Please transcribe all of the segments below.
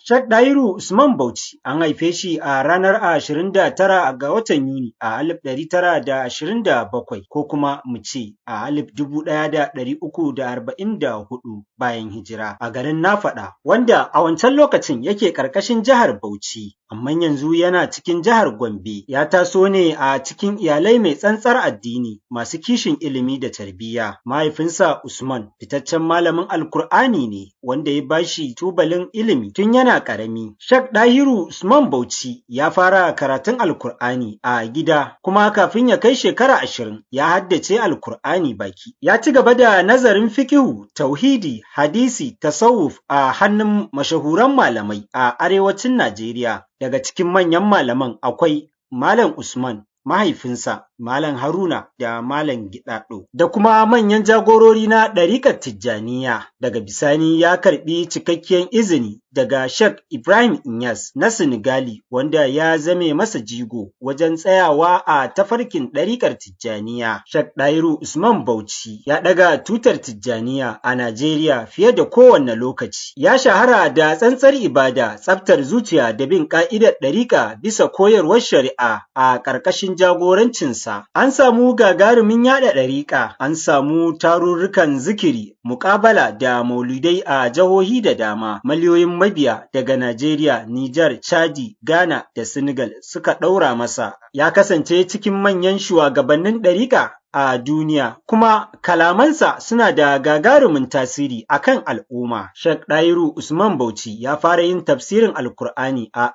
Sheikh Dahiru Usman Bauchi an haife shi a ranar 29 ga watan Yuni a 1927 ko kuma mu ce a 1344 bayan hijira a garin Nafaɗa wanda a wancan lokacin yake ƙarƙashin jihar Bauchi. Amma yanzu yana cikin jihar Gombe. Ya taso ne a cikin iyalai mai tsantsar addini masu kishin ilimi da tarbiyya. Mahaifinsa Usman fitaccen malamin Alkur'ani ne wanda ya bashi tubalin ilimi tun yana ƙarami. Sheikh Dahiru Usman Bauchi ya fara karatun Alkur'ani a gida kuma kafin ya kai shekara 20 ya haddace Alkur'ani baki. Ya ci gaba da nazarin fikihu, tauhidi, hadisi, tasawuf a hannun mashahuran malamai a arewacin Najeriya. Daga cikin manyan malaman akwai Malam Usman, mahaifinsa Malam Haruna da Malam Gidado da kuma manyan jagorori na ɗariƙar Tijjaniya. Daga bisani ya karɓi cikakken izini daga Sheikh Ibrahim Inyas na Senegali wanda ya zame masa jigo wajen tsayawa a tafarkin ɗariƙar Tijjaniya. Sheikh Dahiru Usman Bauchi ya ɗaga tutar Tijjaniya a Najeriya fiye da kowanne lokaci. Ya shahara da tsantsar ibada, tsaftar zuciya da bin ƙa'idar ɗariƙa bisa koyarwar shari'a a ƙarƙashin jagorancinsa. An samu gagarumin yaɗa ɗariƙa, an samu tarurrukan zikiri, muƙabala da maulidai a jihohi da dama. Miliyoyin mabiya daga Najeriya, Nijar, Chadi, Ghana da Senegal suka ɗaura masa. Ya kasance cikin manyan shugabannin ɗariƙa a duniya, kuma kalamansa suna da gagarumin tasiri a kan al'umma. Sheikh Dahiru Usman Bauchi ya fara yin tafsirin Alkur'ani a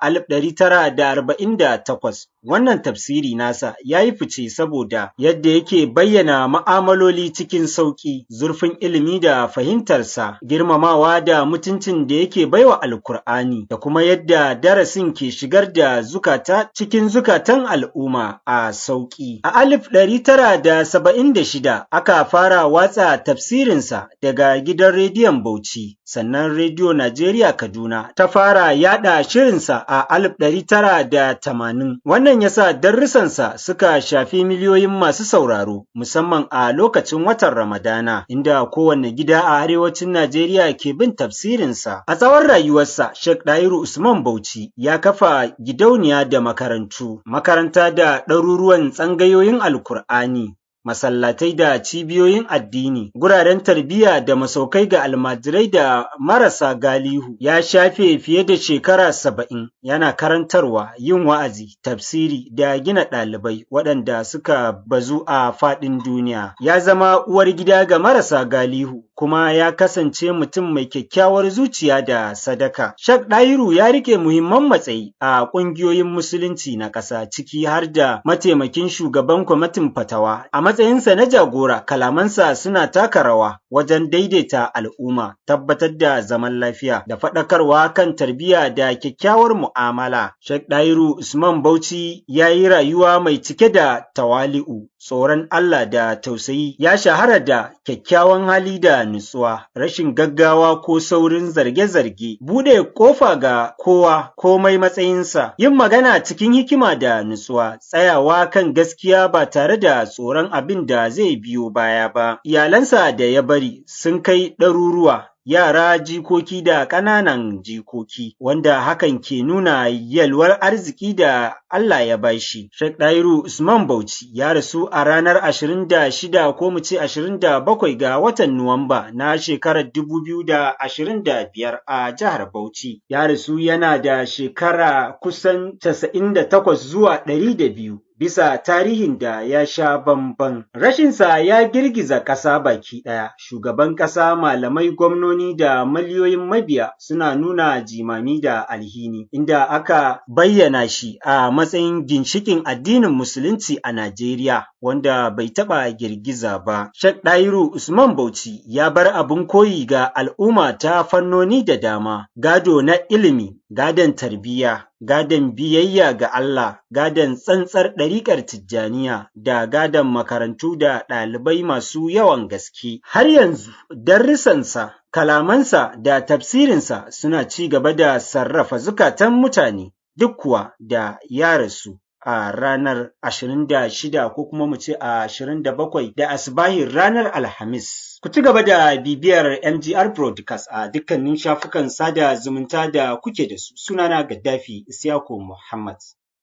1948. Wannan tafsiri nasa ya yi fice saboda yadda yake bayyana ma'amaloli cikin sauƙi, zurfin ilimi da fahimtarsa, girmamawa da mutuncin da yake baiwa Alkur'ani da kuma yadda darasin ke shigar da zukata cikin zukatan al'umma a sauƙi. A 1976 aka fara watsa tafsirinsa daga gidan rediyon Bauchi, sannan Rediyo Najeriya Kaduna ta fara yaɗa shirinsa a 1980. Wannan yasa darussansa suka shafi miliyoyin masu sauraro, musamman a lokacin watan Ramadana, inda kowanne gida a arewacin Najeriya ke bin tafsirinsa. A tsawon rayuwarsa, Sheikh Dahiru Usman Bauchi ya kafa gidauniya da makarantu, makaranta da ɗaruruwan tsangayoyin Alkur'ani, masallatai da cibiyoyin addini, guraren tarbiyya da masaukai ga almajirai da marasa galihu. Ya shafe fiye da shekara 70 yana karantarwa, yin wa'azi, tafsiri da gina ɗalibai waɗanda suka bazu a faɗin duniya. Ya zama uwar gida ga marasa galihu kuma ya kasance mutum mai kyakkyawar zuciya da sadaka. Sheikh Dahiru ya rike muhimman matsayi a ƙungiyoyin musulunci na ƙasa, ciki har da mataimakin shugaban kwamitin fatawa. A matsayinsa na jagora, kalamansa suna taka rawa wajen daidaita al'umma, tabbatar da zaman lafiya da faɗakarwa kan tarbiyya da kyakkyawar mu'amala. Sheikh Dahiru Usman Bauchi ya yi rayuwa mai cike da tawali'u, tsoron Allah da tausayi. Ya shahara da kyakkyawan hali da nutsuwa, rashin gaggawa ko saurin zarge-zarge, buɗe ƙofa ga kowa komai matsayinsa, yin magana cikin hikima da nutsuwa, tsayawa kan gaskiya ba tare da tsoron abin da zai biyo baya ba. Iyalansa da ya bari sun kai ɗaruruwa, yara, jikoki da ƙananan jikoki, wanda hakan ke nuna yalwar arziki da Allah ya bashi. Sheikh Dahiru Usman Bauchi ya rasu a ranar 26 ko mu ce 27 ga watan Nuwamba na shekarar 2025 a jihar Bauchi. Ya rasu yana da shekara kusan 98 zuwa 102. Bisa tarihin da ya sha bamban. Rashinsa ya girgiza ƙasa baki ɗaya. Shugaban ƙasa, malamai, gwamnoni da miliyoyin mabiya suna nuna jimami da alhini, inda aka bayyana shi a matsayin ginshiƙin addinin Musulunci a Najeriya, wanda bai taɓa girgiza ba. Sheikh Dahiru Usman Bauchi ya bar abin koyi ga al'umma ta fannoni da dama, gado na ilimi, gadon tarbiyya, gadon biyayya ga Allah, gadon tsantsar ɗariƙar Tijjaniya da gadon makarantu da ɗalibai masu yawan gaske. Har yanzu darussansa, kalamansa da tafsirinsa suna ci gaba da sarrafa zukatan mutane, duk kuwa da ya rasu a ranar 26 ko kuma mu ce 27 da asibahin ranar Alhamis. Ku ci gaba da bibiyar MGR Broadcast a dukkanin shafukan sada zumunta da kuke da su. Sunana Gaddafi Isyaku Muhammad.